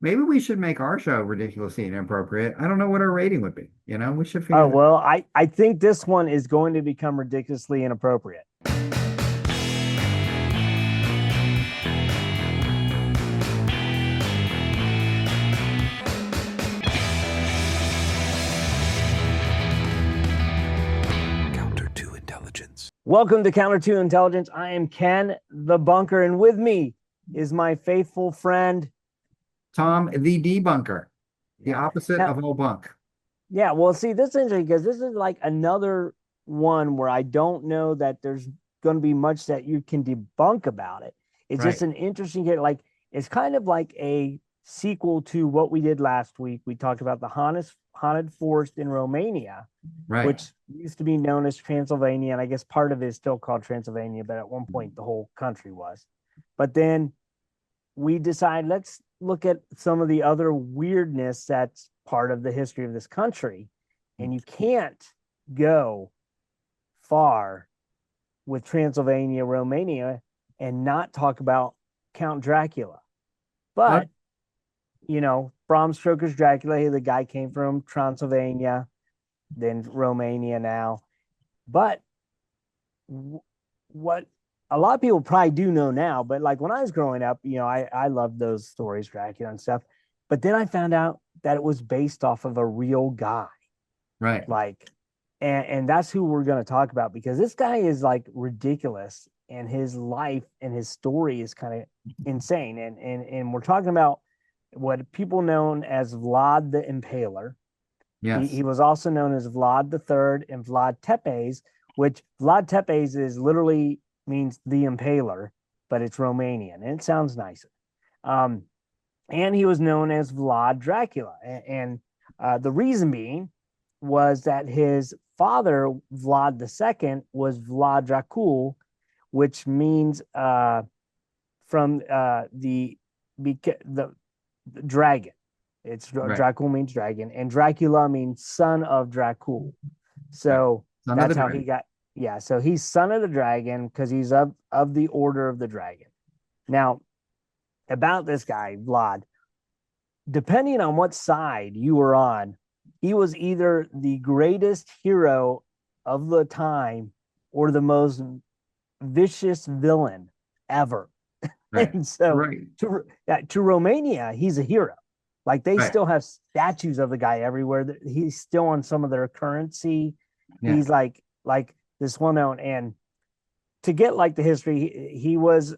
maybe we should make our show ridiculously inappropriate. I don't know what our rating would be. We should figure Oh, that. well, I think this one is going to become ridiculously inappropriate. Counter to intelligence. Welcome to Counter to Intelligence. I am Ken the Bunker, and with me is my faithful friend Tom, the debunker, the opposite Now, of all bunk. yeah, well, see, this is interesting because this is like another one where I don't know that there's going to be much that you can debunk about it. It's Right. just an interesting, like, it's kind of like a sequel to what we did last week. We talked about the haunted forest in Romania, Right. which used to be known as Transylvania. And I guess part of it is still called Transylvania, but at one point the whole country was. But then we decide let's look at some of the other weirdness that's part of the history of this country. And you can't go far with Transylvania, Romania, and not talk about Count Dracula. But, Bram Stoker's Dracula, the guy came from Transylvania, then Romania now. But what a lot of people probably do know now, but like when I was growing up, I loved those stories, Dracula and stuff. But then I found out that it was based off of a real guy. Right. Like, and that's who we're going to talk about because this guy is like ridiculous and his life and his story is kind of insane. And we're talking about what people known as Vlad the Impaler. Yes. He was also known as Vlad III and Vlad Tepes, which Vlad Tepes is literally means the Impaler, but it's Romanian and it sounds nicer. And he was known as Vlad Dracula. And the reason being was that his father, Vlad II, was Vlad Dracul, which means from the dragon. It's Right. Dracul means dragon, and Dracula means son of Dracul. So Son of that's the how dragon. he got. Yeah, so he's son of the dragon because he's of the order of the dragon. Now, about this guy, Vlad, depending on what side you were on, he was either the greatest hero of the time or the most vicious villain ever. Right. And so Right. to Romania, he's a hero. Like they Right. still have statues of the guy everywhere. He's still on some of their currency. Yeah. He's like this well known. And to get like the history, he was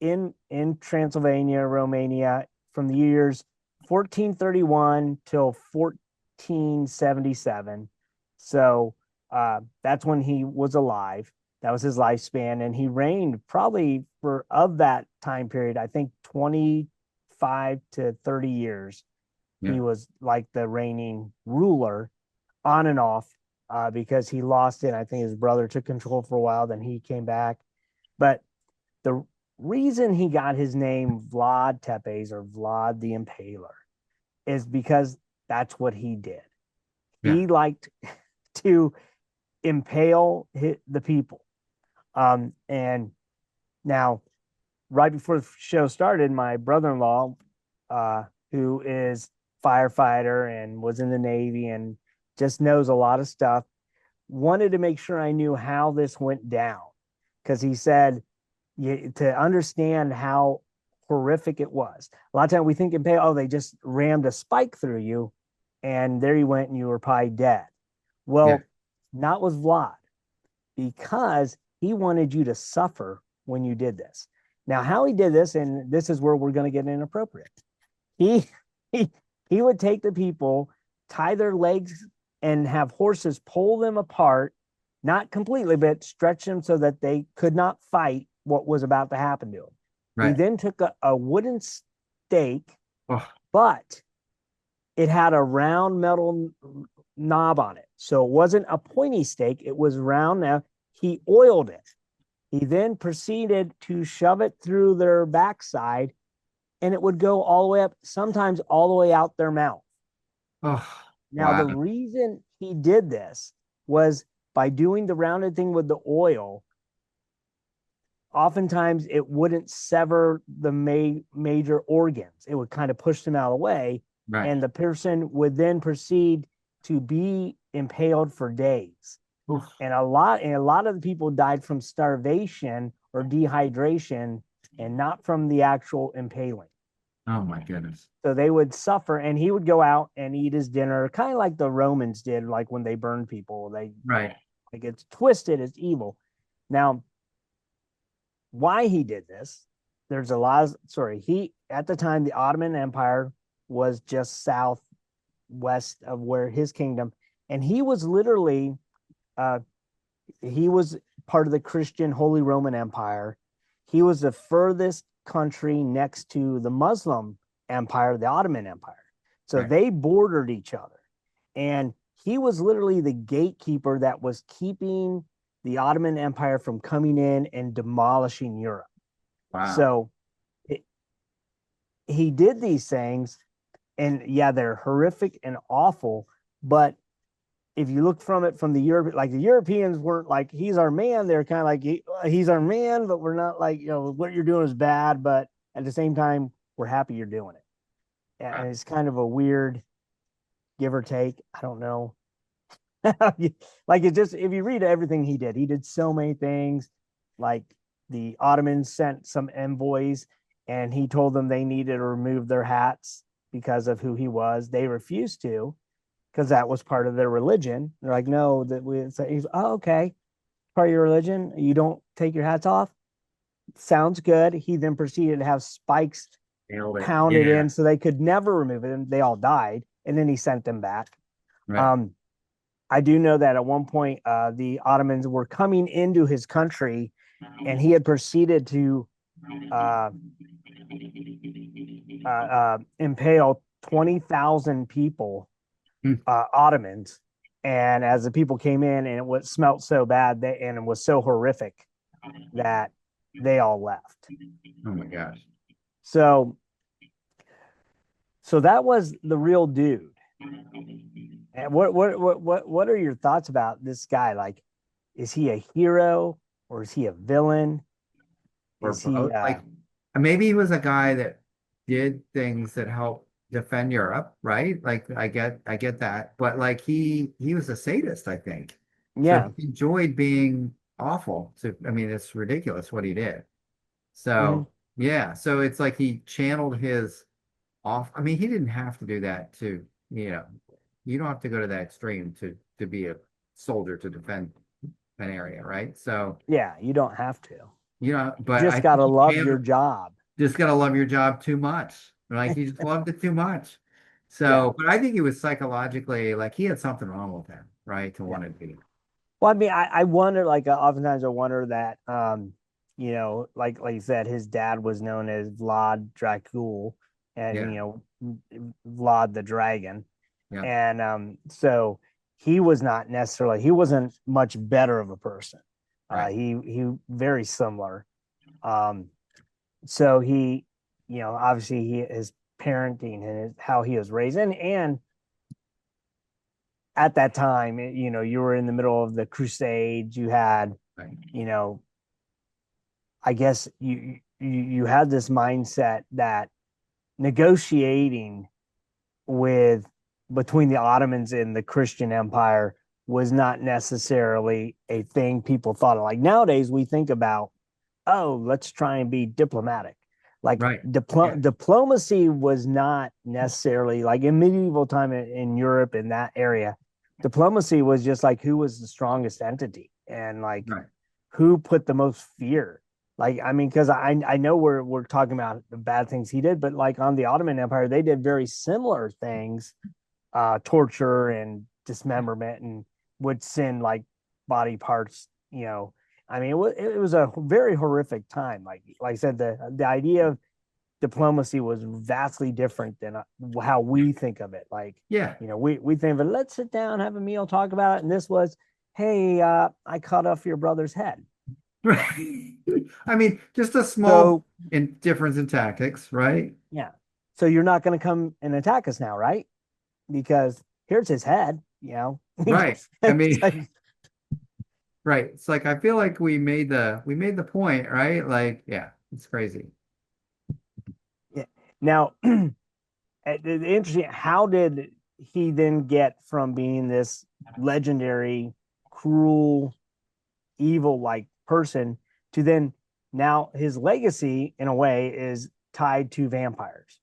in Transylvania, Romania from the years 1431 till 1477. So that's when he was alive. That was his lifespan, and he reigned probably for of that time period. I think 25 to 30 years. Yeah. He was like the reigning ruler, on and off, because he lost it. I think his brother took control for a while, then he came back. But the reason he got his name Vlad Tepes or Vlad the Impaler is because that's what he did. Yeah. He liked to impale the people. And now, right before the show started, my brother-in-law, who is firefighter and was in the Navy and just knows a lot of stuff, wanted to make sure I knew how this went down. Because he said, to understand how horrific it was. A lot of times we think impale, they just rammed a spike through you and there you went and you were probably dead. Well, not with Vlad, because he wanted you to suffer when you did this. Now, how he did this, and this is where we're going to get inappropriate. He would take the people, tie their legs, and have horses pull them apart, not completely, but stretch them so that they could not fight what was about to happen to them. Right. He then took a wooden stake, Oh. but it had a round metal knob on it. So it wasn't a pointy stake, it was round. Now he oiled it. He then proceeded to shove it through their backside, and it would go all the way up, sometimes all the way out their mouth. Oh, now, wow. The reason he did this was by doing the rounded thing with the oil. oftentimes it wouldn't sever the major organs. It would kind of push them out of the way, Right. and the person would then proceed to be impaled for days. Oof. And a lot of the people died from starvation or dehydration, and not from the actual impaling. Oh my goodness. So they would suffer, and he would go out and eat his dinner, kind of like the Romans did, like when they burned people. They Right. like it's twisted as evil. Now, why he did this? There's a lot. He at the time the Ottoman Empire was just southwest of where his kingdom, and he was literally, he was part of the Christian Holy Roman Empire. He was the furthest country next to the Muslim Empire, the Ottoman Empire. So Right. they bordered each other. And he was literally the gatekeeper that was keeping the Ottoman Empire from coming in and demolishing Europe. Wow. So he did these things, and yeah, they're horrific and awful. But if you look from the Europeans weren't like, he's our man. They're kind of like, he's our man, but we're not like, what you're doing is bad. But at the same time, we're happy you're doing it. And it's kind of a weird give or take. I don't know. Like, it just, if you read everything he did so many things. Like, the Ottomans sent some envoys, and he told them they needed to remove their hats because of who he was. They refused to, because that was part of their religion. They're like, no, that we say, he's, oh, okay, part of your religion, you don't take your hats off. Sounds good. He then proceeded to have spikes pounded in so they could never remove it, and they all died. And then he sent them back. Right. I do know that at one point the Ottomans were coming into his country, and he had proceeded to impale 20,000 people, Ottomans. And as the people came in, and it smelled so bad and it was so horrific that they all left. Oh my gosh. So that was the real dude. And what are your thoughts about this guy? Like, is he a hero or is he a villain? Or Is he both. Like, maybe he was a guy that did things that helped defend Europe, right? Like, I get that, but like he was a sadist, I think. yeah. So he enjoyed being awful. So I mean, it's ridiculous what he did. So yeah, so it's like he channeled his off. I mean, he didn't have to do that you don't have to go to that extreme to be a soldier to defend an area, right? So Yeah, you don't have to. but Just gotta love your job. Just gotta love your job too much. Like, he just loved it too much. So, but I think he was psychologically, like, he had something wrong with him, right? To want to be. Well, I mean, I wonder, like, oftentimes I wonder that, like you said, his dad was known as Vlad Dracula, and Vlad the Dragon. Yeah. And so he wasn't much better of a person. Right. He very similar. So he, obviously his parenting and how he was raised, and at that time, you were in the middle of the Crusades. You had, right. I guess you had this mindset that negotiating between the Ottomans and the Christian Empire was not necessarily a thing people thought of. Like, nowadays we think about, oh, let's try and be diplomatic. Like, right. Diplomacy was not necessarily, like, in medieval time in Europe, in that area, diplomacy was just like, who was the strongest entity, and like, right. who put the most fear. Like, I mean, because I know we're talking about the bad things he did, but like on the Ottoman Empire, they did very similar things, torture and dismemberment, and would send like body parts. I mean, it was a very horrific time. Like I said, the idea of diplomacy was vastly different than how we think of it. Like, we think of it, let's sit down, have a meal, talk about it, and this was, hey, I cut off your brother's head. Right. I mean, just a small difference in tactics, right? Yeah. So you're not going to come and attack us now, right? Because here's his head, Right. I mean, Right. It's like I feel like we made the point, right? Like, yeah, it's crazy. Yeah. Now, interesting. How did he then get from being this legendary, cruel, evil like person to then now his legacy in a way is tied to vampires,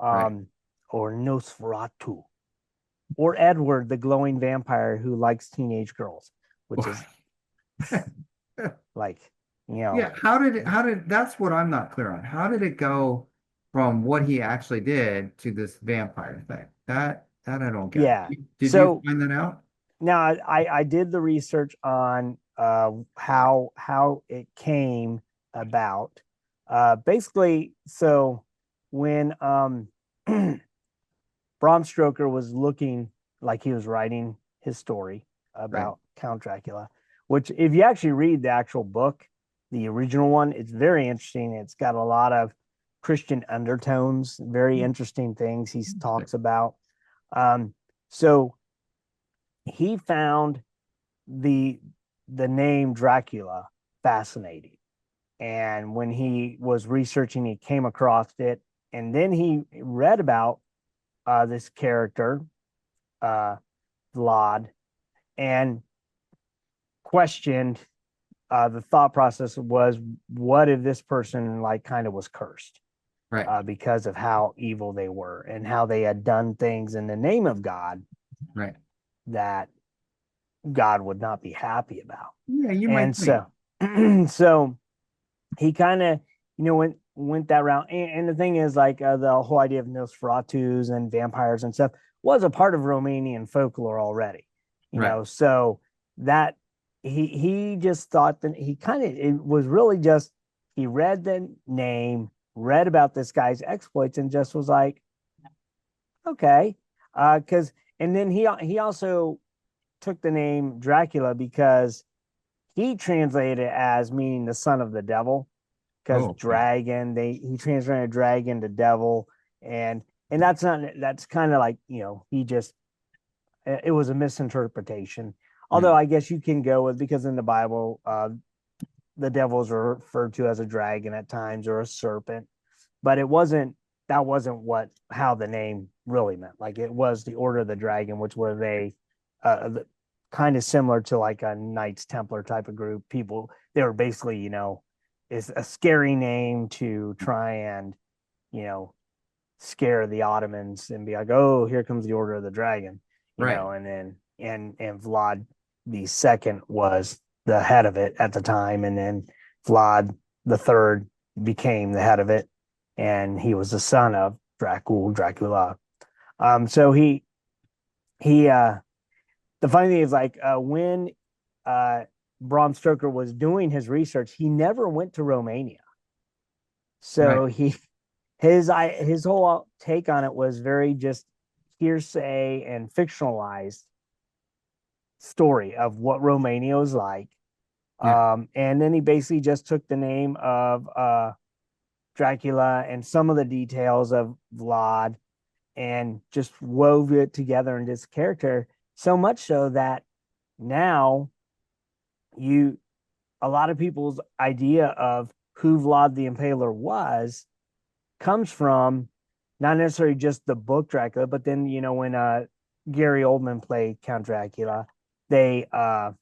Right. um, or Nosferatu, or Edward, the glowing vampire who likes teenage girls, which is like, you know, Yeah, that's what I'm not clear on. How did it go from what he actually did to this vampire thing? That I don't get. yeah. Did you So find that out? now I did the research on how it came about. Basically, so when Bram Stoker was looking like he was writing his story Right. about Count Dracula, which if you actually read the actual book, the original one, it's very interesting. It's got a lot of Christian undertones, very interesting things he talks about. Um, so he found the the name Dracula fascinating. And when he was researching, he came across it, and then he read about this character, uh, Vlad, and questioned the thought process was, what if this person like kind of was cursed Right. because of how evil they were and how they had done things in the name of God Right. that God would not be happy about. Yeah, you And might think. so, so he kind of, went that route. And the thing is, like the whole idea of Nosferatus and vampires and stuff was a part of Romanian folklore already. Right. So that he just thought that he kind of it was really just he read the name, read about this guy's exploits, and just was like, okay, because and then he also took the name Dracula because he translated it as meaning the son of the devil, because Oh, okay. dragon, he translated dragon to devil, and that's kind of like, he just, it was a misinterpretation. Although Hmm. I guess you can go with, because in the Bible, the devils are referred to as a dragon at times, or a serpent, but that wasn't what how the name really meant. Like, it was the Order of the Dragon, which was uh, kind of similar to like a Knights Templar type of group. People, they were basically, is a scary name to try and, you know, scare the Ottomans and be like, oh, here comes the Order of the Dragon, Right. and then and Vlad the Second was the head of it at the time, and then Vlad the Third became the head of it, and he was the son of Dracula. So he the funny thing is, like, when uh Bram Stoker was doing his research, he never went to Romania. Right. So his whole take on it was very just hearsay and fictionalized story of what Romania was like. Yeah. And then he basically just took the name of Dracula and some of the details of Vlad and just wove it together in this character, so much so that now you a lot of people's idea of who Vlad the Impaler was comes from not necessarily just the book Dracula, but then, when Gary Oldman played Count Dracula, they and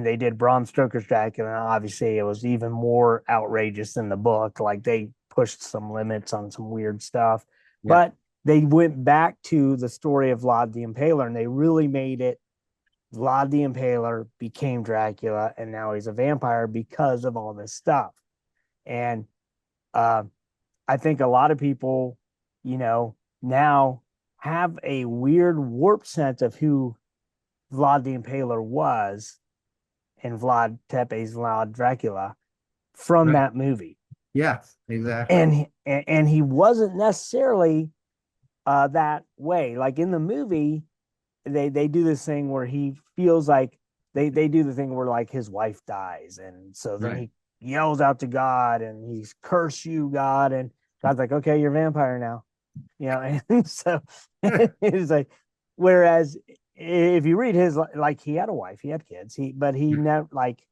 they did Bram Stoker's Dracula. And obviously, it was even more outrageous than the book. Like, they pushed some limits on some weird stuff, Yeah. but they went back to the story of Vlad the Impaler, and they really made it. Vlad the Impaler became Dracula, and now he's a vampire because of all this stuff. And uh, I think a lot of people, now have a weird warped sense of who Vlad the Impaler was, and Vlad Tepes Vlad Dracula, from Right. that movie. Yes, exactly. And he wasn't necessarily that way. Like, in the movie, they do this thing where he feels like they do the thing where, like, his wife dies, and so then Right. he yells out to God and he's, curse you, God, and God's like, okay, you're a vampire now. And so it's like, whereas if you read his, like, he had a wife, he had kids, but he never, like,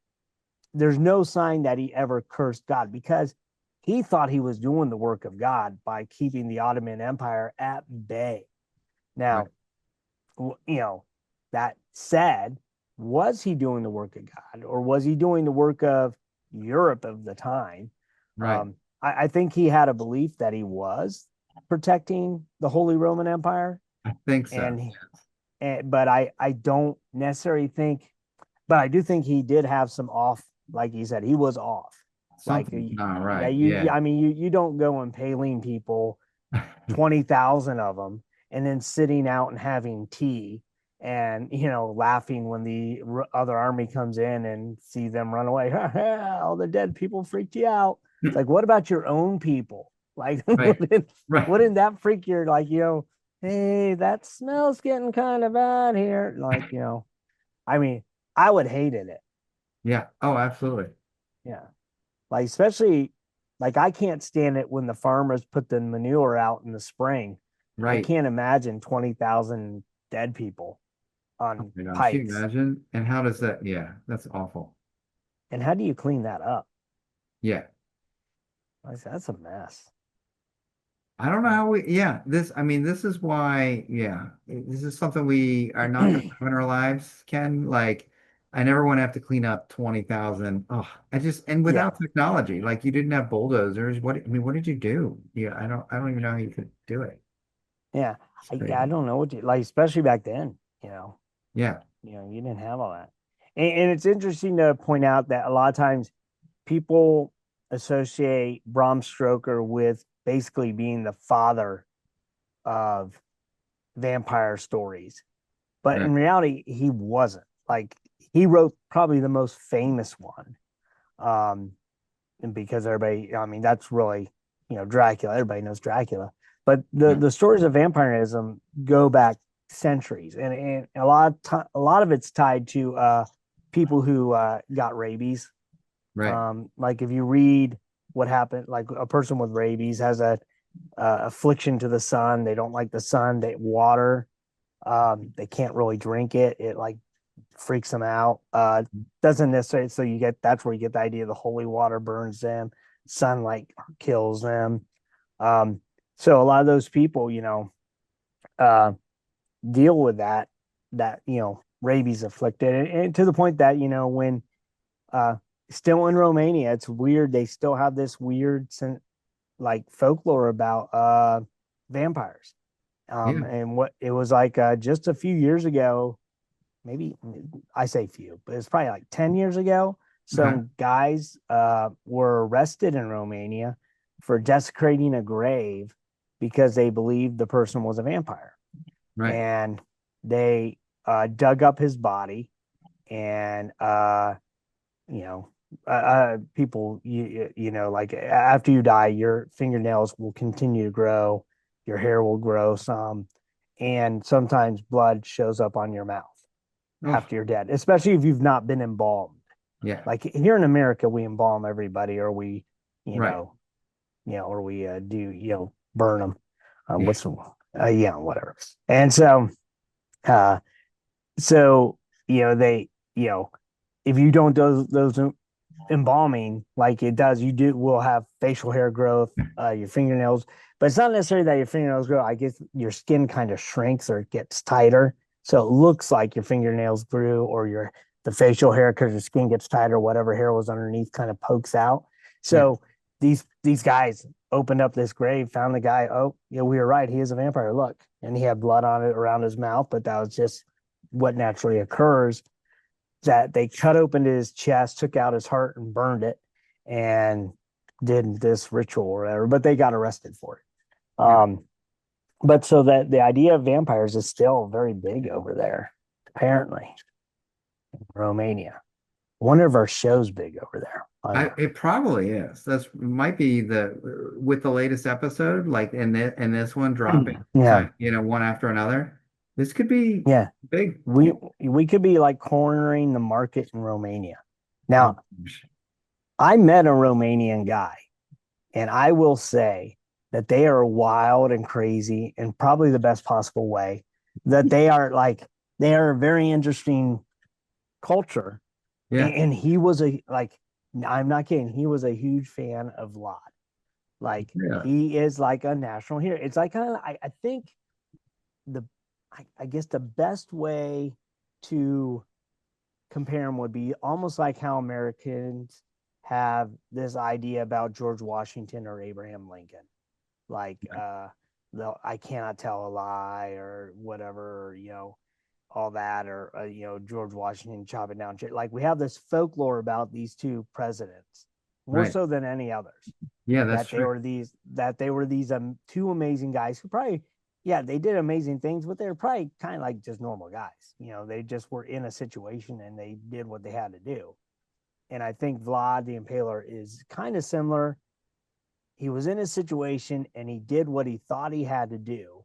there's no sign that he ever cursed God, because he thought he was doing the work of God by keeping the Ottoman Empire at bay. Now, that said, was he doing the work of God, or was he doing the work of Europe of the time? Right. I think he had a belief that he was protecting the Holy Roman Empire, I think so. but I don't necessarily think, but I do think he did have some off, like you said, he was off. Something's not right. I mean, you don't go impaling people, 20,000 of them, and then sitting out and having tea and, laughing when the other army comes in and see them run away. All the dead people freaked you out. It's like, what about your own people? Like, Right. wouldn't that freak your, like, hey, that smell's getting kind of bad here. Like, I mean, I would hated it. Yeah. Oh, absolutely. Yeah. Like, especially, like, I can't stand it when the farmers put the manure out in the spring. I Right. can't imagine 20,000 dead people Oh on my gosh, can you pikes. imagine? And how does that? Yeah, that's awful. And how do you clean that up? Yeah. Like, that's a mess. I don't know how yeah, I mean, this is why, yeah, this is something we are not going to have in our lives, Ken. Like, I never want to have to clean up 20,000. Oh, and Yeah. without technology, like you didn't have bulldozers. I mean, what did you do? Yeah, I don't even know how you could do it. Yeah. It's I crazy. don't know what like, especially back then, Yeah, you didn't have all that. And it's interesting to point out that a lot of times people associate Bram Stoker with basically being the father of vampire stories. But right. in reality, he wasn't. Like, he wrote probably the most famous one. And because everybody, I mean, that's really, Dracula. Everybody knows Dracula. But Yeah, the stories of vampirism go back centuries, and a lot of it's tied to people who got rabies. right, Like, if you read what happened, like, a person with rabies has a affliction to the sun. They don't like the sun. They water. They can't really drink it. It, like, freaks them out. Doesn't necessarily, so that's where you get the idea of the holy water burns them, sunlight kills them. So a lot of those people, uh, deal with that rabies afflicted, and to the point that, when uh, still in Romania, it's weird. They still have this weird, like, folklore about vampires. yeah, And what it was like, just a few years ago, maybe, I say few, but it's probably like 10 years ago. uh-huh, Some guys were arrested in Romania for desecrating a grave because they believed the person was a vampire. right. And they dug up his body, and people, like, after you die, your fingernails will continue to grow, your hair will grow some, and sometimes blood shows up on your mouth Oh, after you're dead, especially if you've not been embalmed. yeah, Like, here in America, we embalm everybody, or we, right. or we do, burn them. Yeah, What's whatever. And so, uh, so they, if you don't do those embalming like it does, you will have facial hair growth, your fingernails, but it's not necessarily that your fingernails grow. I guess your skin kind of shrinks or it gets tighter, so it looks like your fingernails grew, or the facial hair, because your skin gets tighter, whatever hair was underneath kind of pokes out. yeah, So these guys opened up this grave, found the guy. Oh, yeah, we were right, he is a vampire, look. And he had blood on it around his mouth, but that was just what naturally occurs. That they cut open his chest, took out his heart, and burned it, and did this ritual or whatever. But they got arrested for it. yeah. But so that the idea of vampires is still very big over there, apparently, in Romania. One of our shows big over there. It probably is. That's might be with the latest episode, like in this one dropping Yeah, kind, one after another. This could be yeah. big. We could be like cornering the market in Romania. Oh, Now, gosh. I met a Romanian guy, and I will say that they are wild and crazy in probably the best possible way. That they are like they are a very interesting culture. Yeah. And he was a like, I'm not kidding, he was a huge fan of Vlad. Like Yeah. he is like a national hero. It's like kind of I think the I guess the best way to compare him would be almost like how Americans have this idea about George Washington or Abraham Lincoln. Like the I cannot tell a lie or whatever, all that, or George Washington chopping down shit. Like we have this folklore about these two presidents more Right. so than any others, Yeah, that's that they true. were these two amazing guys who probably, yeah, they did amazing things, but they were probably kind of like just normal guys. They just were in a situation and they did what they had to do. And I think Vlad the Impaler is kind of similar. He was in a situation and he did what he thought he had to do.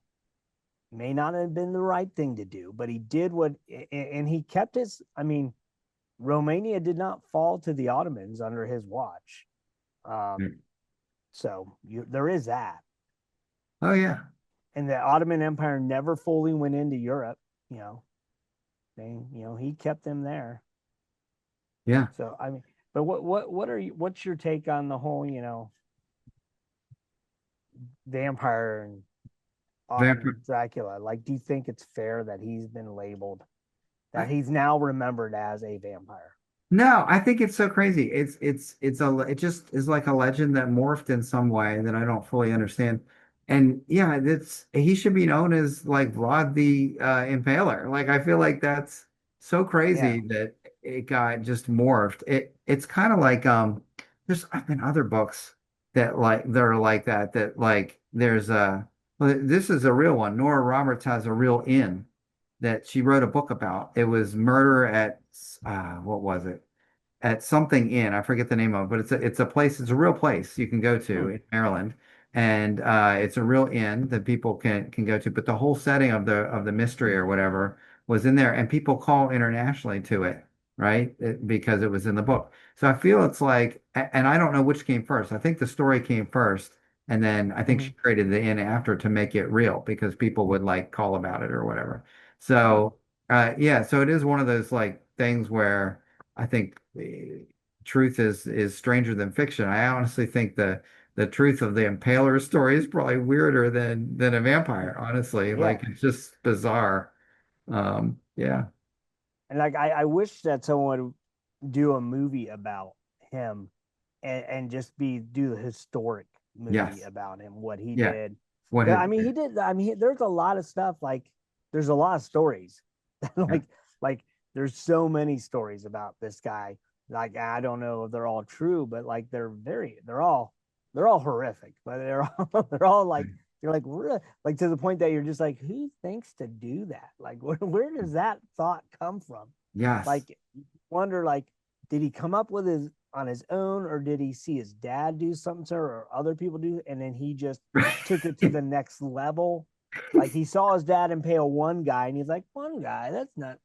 May not have been the right thing to do, but he did what, and he kept his. I mean, Romania did not fall to the Ottomans under his watch. Um, Mm. so there is that. Oh yeah. And the Ottoman Empire never fully went into Europe. You know, he kept them there. Yeah. So I mean, but what's your take on the whole, vampire and Vampire. Dracula? Like, do you think it's fair that he's been labeled, that I, he's now remembered as a vampire? no, I think it's so crazy. It just is like a legend that morphed in some way that I don't fully understand. And yeah, he should be known as like Vlad the Impaler. Like I feel like that's so Yeah. crazy that it got just morphed. It's kind of like there's been other books that are like that like there's a well, this is a real one. Nora Roberts has a real inn that she wrote a book about. It was murder at what was it? At something inn. I forget the name of it, but it's a place, it's a real place you can go to Hmm. in Maryland. And it's a real inn that people can go to. But the whole setting of the mystery or whatever was in there, and people call internationally to it, right? Because it was in the book. So I feel it's like, and I don't know which came first. I think the story came first, and then I think Hmm. she created the inn after to make it real because people would like call about it or whatever. Sure. So yeah, so it is one of those like things where I think truth is stranger than fiction. I honestly think the truth of the Impaler story is probably weirder than a vampire, honestly. Like Yeah. it's just bizarre. Yeah. And like I wish that someone would do a movie about him, and just do the historic movie Yes. about him, what he Yeah. did. What Yeah, I it mean, he did. I mean, there's a lot of stuff. Like, there's a lot of stories. yeah. like there's so many stories about this guy. Like, I don't know if they're all true, but like they're all horrific. But they're all like, you're like, really? Like, to the point that you're just like, who thinks to do that? Like, where does that thought come from? Yes. Like, wonder, like, did he come up with his on his own, or did he see his dad do something, sir, or other people do, and then he just took it to the next level? Like, he saw his dad impale one guy, and he's like, one guy, that's not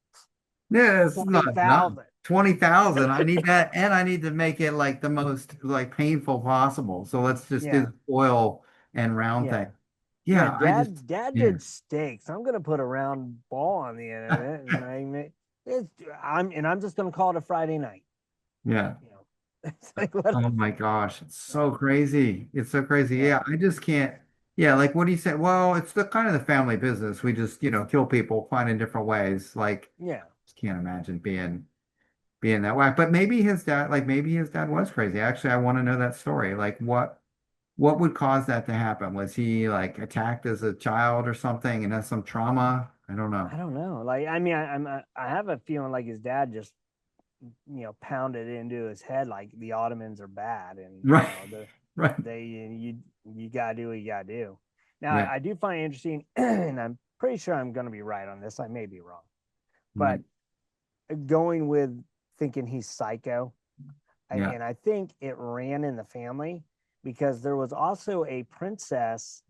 Yeah, it's not 20,000. 20,000. I need that, and I need to make it like the most like painful possible. So let's just do Yeah, the foil and round yeah, thing. yeah. Yeah, I just Dad yeah. did steaks. I'm gonna put a round ball on the end of it, and I'm just gonna call it a Friday night. Yeah. You know, it's like, what? Oh my gosh, it's so Yeah, crazy. It's so crazy. yeah, Yeah, I just can't. Yeah, like what do you say? Well, it's the kind of the family business. We just, kill people, finding different ways. Like, yeah. just can't imagine being that way. But maybe his dad was crazy. Actually, I want to know that story. Like what would cause that to happen? Was he like attacked as a child or something and has some trauma? I don't know. I don't know. Like, I mean, I have a feeling like his dad just, pounded into his head like the Ottomans are bad, and Right. Right. you gotta do what you gotta do. Now, Yeah. I do find it interesting, and I'm pretty sure I'm gonna be right on this. I may be wrong, Right. but going with thinking he's psycho, Yeah. and I think it ran in the family because there was also a princess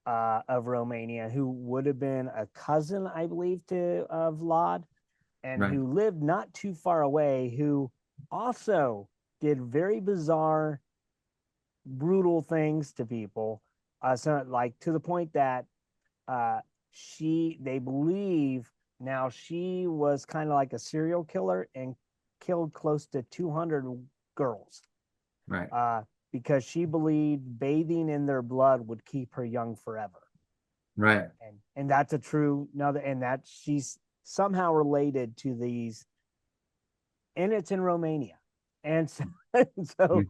of Romania who would have been a cousin, I believe, to Vlad, and Right. who lived not too far away, who also did very bizarre, brutal things to people. So, like, to the point that they believe Now she was kind of like a serial killer and killed close to 200 girls. Right. Because she believed bathing in their blood would keep her young forever. Right. And that's a true another, and that she's somehow related to these, and it's in Romania. And so, so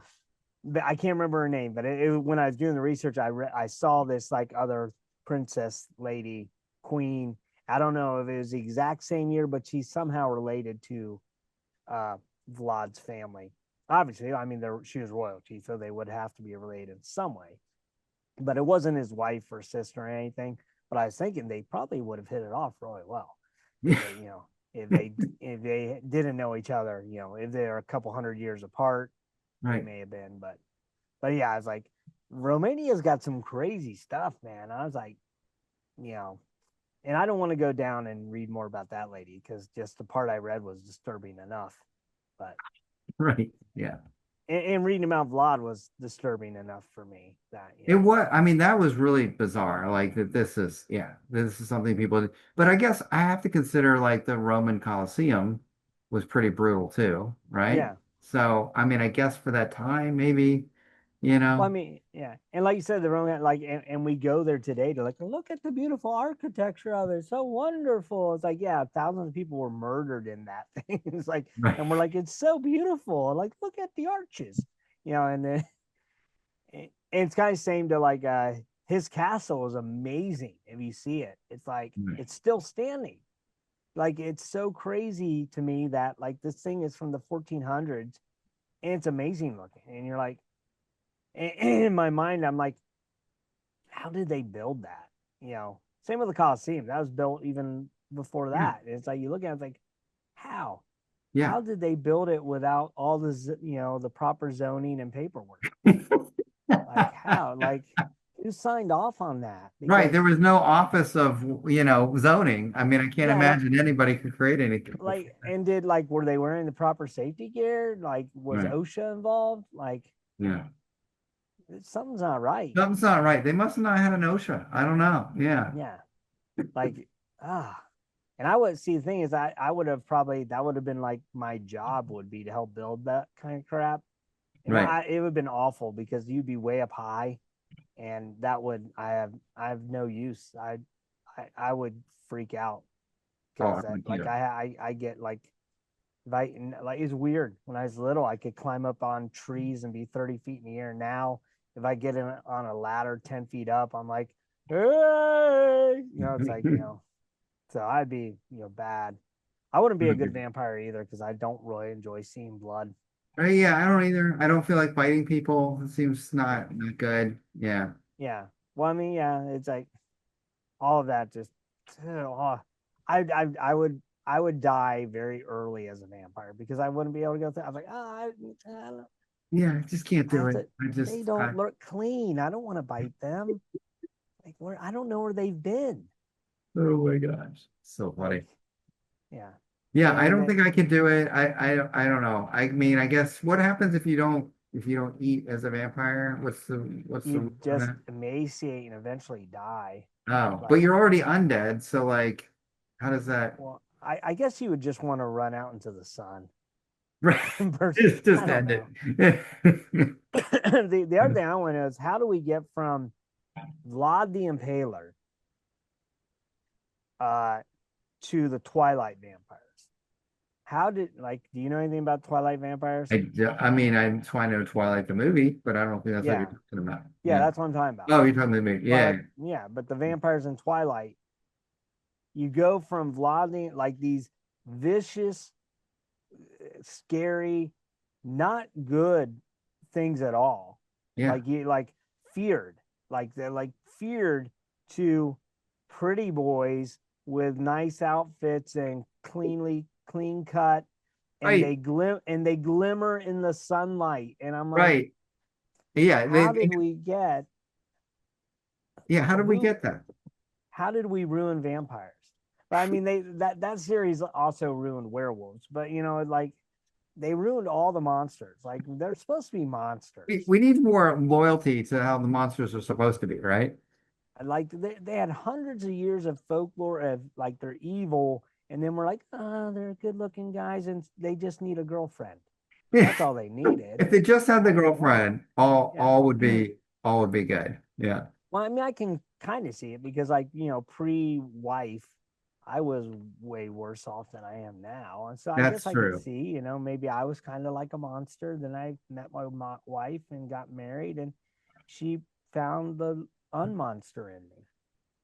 I can't remember her name, but when I was doing the research, I saw this like other princess lady, queen. I don't know if it was the exact same year, but she's somehow related to Vlad's family. Obviously, I mean, she was royalty, so they would have to be related in some way. But it wasn't his wife or sister or anything. But I was thinking they probably would have hit it off really well. If they, if they didn't know each other, if they're a couple hundred years apart, they may have been. But yeah, I was like, Romania's got some crazy stuff, man. I was like, and I don't want to go down and read more about that lady because just the part I read was disturbing enough. But Right. Yeah. And reading about Vlad was disturbing enough for me that It was, I mean, that was really bizarre. Like that this is something people did. But I guess I have to consider like the Roman Colosseum was pretty brutal too, right? yeah. So, I mean, I guess for that time, maybe, you Well, I know, mean, yeah, and like you said, the Roman like, and we go there today to like look at the beautiful architecture of it. It's so wonderful. It's like, yeah, thousands of people were murdered in that thing. It's like, right, and we're like, it's so beautiful. Like, look at the arches, and then and it's kind of same to like his castle is amazing. If you see it, it's like right. it's still standing. Like it's so crazy to me that like this thing is from the 1400s and it's amazing looking, and you're like in my mind, I'm like, how did they build that? Same with the Coliseum. That was built even before Yeah, that. It's like you look at it, it's like, how? yeah. How did they build it without all the the proper zoning and paperwork? Like how? Like who signed off on that? Right. There Because was no office of, zoning. I mean, I can't yeah, imagine anybody could create anything before like that. and did like were they wearing the proper safety gear? Like was Right. OSHA involved? Like Yeah. something's not right. Something's not right. They must have not had an OSHA. I don't know. Yeah. Yeah. Like ah. And I would see the thing is I would have probably that would have been like my job would be to help build that kind of crap. And Right. it would have been awful because you'd be way up high and that would I have no use. I would freak out Oh, because I would like too. I get like like it's weird. When I was little, I could climb up on trees and be 30 feet in the air. Now, if I get in on a ladder 10 feet up, I'm like, hey, it's like, so I'd be, bad. I wouldn't be a good vampire either because I don't really enjoy seeing blood. Yeah, I don't either. I don't feel like fighting people. It seems Yeah. not good. Yeah. Yeah. Well, I mean, yeah, it's like all of that just, oh, I would die very early as a vampire because I wouldn't be able to go through. I was like, I don't, Yeah, I just can't I do have it. to. They I don't look clean. I don't want to bite them. Like where I don't know where they've been. oh my gosh. So Like, funny. yeah. Yeah, I And don't then think I can do it. I don't know. I mean, I guess what happens if you don't eat as a vampire? What's the you rule for just that? emaciate and eventually die. Oh, but Like, you're already undead, so like how does that well, I guess you would just want to run out into the sun. right? I Just don't end know. it. The other thing I want to know is how do we get from Vlad the Impaler uh, to the Twilight vampires? How did do you know anything about Twilight vampires? I mean, that's why I know Twilight the movie, but I don't think that's what you're Yeah, talking about. yeah, Yeah. that's what I'm talking about. Oh, you're talking about me. Twilight, Yeah. yeah, but the vampires in Twilight, you go from Vlad like these vicious, scary, not good things at all. Yeah. Like you like feared, like they're like feared to pretty boys with nice outfits and clean cut, and Right. they glimmer in the sunlight. And I'm like, Right. Yeah. how did we get Yeah. How did we ru- get that? how did we ruin vampires? But I mean, that series also ruined werewolves. But like they ruined all the monsters. Like they're supposed to be monsters. We need more loyalty to how the monsters are supposed to be, right? Like they had hundreds of years of folklore of like they're evil And then we're like, oh, they're good looking guys and they just need a girlfriend. That's all they needed. If they just had the All they want. girlfriend, Yeah. all would be good. Yeah. Well, I mean, I can kind of see it because, like, pre-wife, I was way worse off than I am now, and so I That's guess I could true. see, maybe I was kind of like a monster. Then I met my wife and got married, and she found the unmonster in me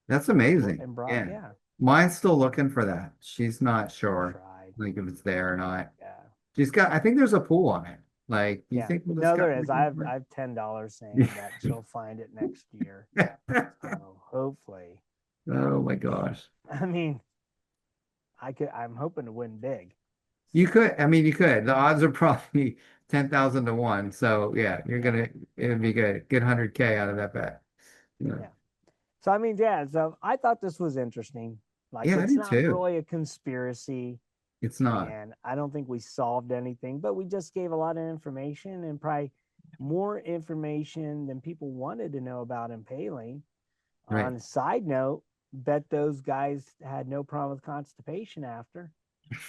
That's and amazing. brought, Yeah. yeah. Mine's still looking for that. She's not I sure, tried. like if it's there or not. Yeah, I think there's a pool on it. Like, you yeah. think we'll No, discover there is. it? I have $10 saying that she'll find it next year. So hopefully, Oh my gosh. I mean, I'm hoping to win big. You So could, I mean, you could. The odds are probably 10,000 to 1. So yeah, yeah, it would be good. Get 100K out of that bet. Yeah. yeah. So I mean, yeah. So I thought this was interesting. Like, Yeah, I it's do not too. really a conspiracy, It's not. and I don't think we solved anything, but we just gave a lot of information and probably more information than people wanted to know about impaling. Right. On a side note, bet those guys had no problem with constipation after.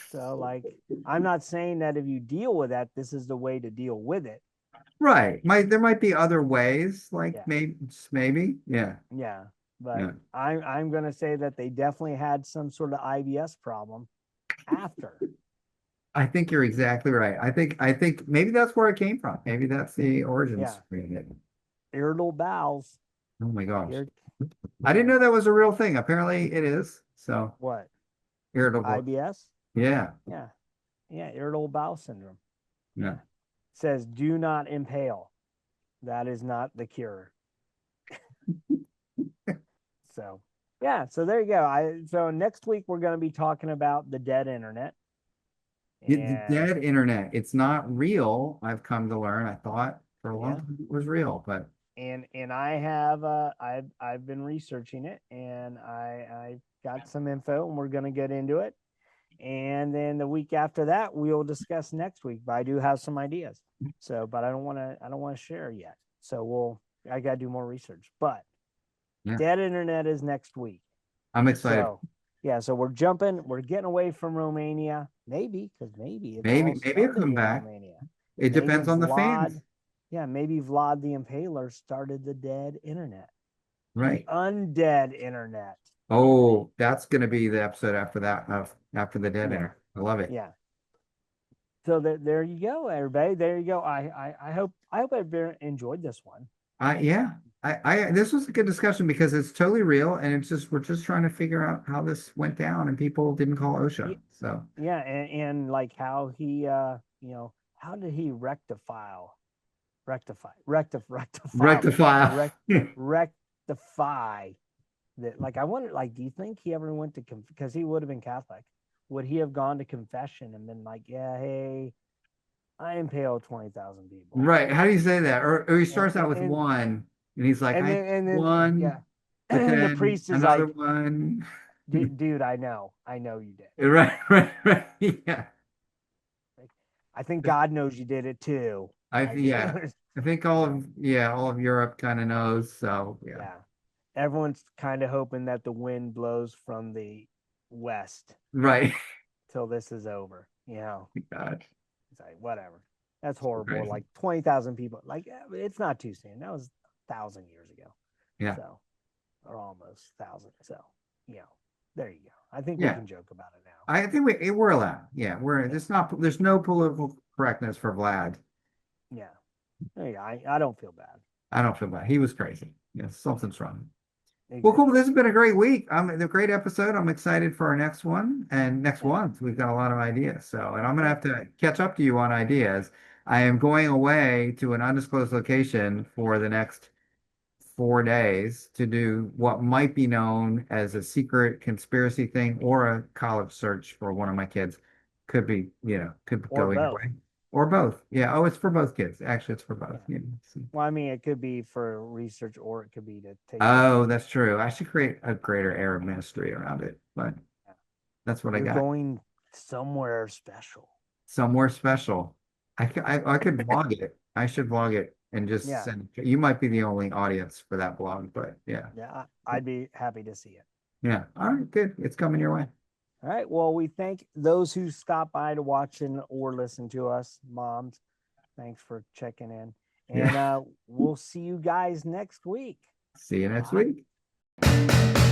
So, like, I'm not saying that if you deal with that, this is the way to deal with it. Right. There might be other ways, like Yeah. maybe. Yeah. Yeah, but Yeah. I'm gonna say that they definitely had some sort of IBS problem after. I think you're exactly right. I think maybe that's where it came from. Maybe that's the origins Yeah, of it. irritable bowels. Oh my gosh. Ir- I didn't yeah, know that was a real thing. Apparently it is. So what? irritable. IBS? Yeah. Yeah, yeah, irritable bowel syndrome. Yeah. Yeah, says do not impale. That is not the cure. So yeah, so there you go. So next week we're going to be talking about the dead internet. The And dead internet. It's not real. I've come to learn. I thought for a long yeah, time it was real, but and I have I've been researching it, and I got some info, and we're going to get into it. And then the week after that we'll discuss next week, but I do have some ideas. So, but I don't want to share yet. So I got to do more research. But yeah, dead internet is next week. I'm excited. So yeah, so we're getting away from Romania, maybe, because maybe it all Maybe it'll started come in back. Romania. It Maybe depends on the Vlad, fans. yeah, maybe Vlad the Impaler started the dead internet, the Right. undead internet. Oh, that's gonna be the episode after that of after the dead Yeah, internet. I love it. yeah. So there you go, everybody. There you go. I hope everyone enjoyed this one. Yeah. I this was a good discussion because it's totally real and it's just we're just trying to figure out how this went down and people didn't call OSHA. So Yeah, and like how he how did he rectify. rec, rectify that? Like, I wonder, like, do you think he ever went to because he would have been Catholic, would he have gone to confession and been like, yeah, hey, I impaled 20,000 people? Right. How do you say that? Or he and starts out with and one and he's like, I and then yeah. one, but And the then priest is another like, one. dude, I know you did. Right. Yeah. Like, I think God knows you did it too. Yeah. I think all of Europe kind of knows. So yeah. Yeah. Everyone's kind of hoping that the wind blows from the west Right. till this is over. God. It's like, whatever. That's horrible. Crazy. Like 20,000 people. Like, it's not too soon. That was 1,000 years ago. Yeah. So, or almost 1,000. So, there you go. I think we Yeah. can joke about it now. I think we're allowed. Yeah. There's no political correctness for Vlad. Yeah. Yeah. I don't feel bad. I don't feel bad. He was crazy. Yeah. Something's wrong. Well, Exactly. cool. This has been a great week. A great episode. I'm excited for our next one. And next Yeah. one, we've got a lot of ideas. So, and I'm gonna Yeah. have to catch up to you on ideas. I am going away to an undisclosed location for the next 4 days to do what might be known as a secret conspiracy thing or a college search for one of my kids. Could be, could Or go either both. way. Or both. Yeah. Oh, it's for both kids. Actually, it's for both. Yeah. Yeah. Well, I mean, it could be for research or it could be to take. Oh, that's true. I should create a greater Arab ministry around it, but Yeah. that's what I You're got. going somewhere special. Somewhere special. I could vlog it. I should vlog it and just Yeah. send. You might be the only audience for that vlog, but yeah. Yeah. I'd be happy to see it. Yeah. All right, good. It's coming your way. All right. Well, we thank those who stop by to watch or listen to us. Moms, thanks for checking in. And we'll see you guys next week. See you next Bye. week.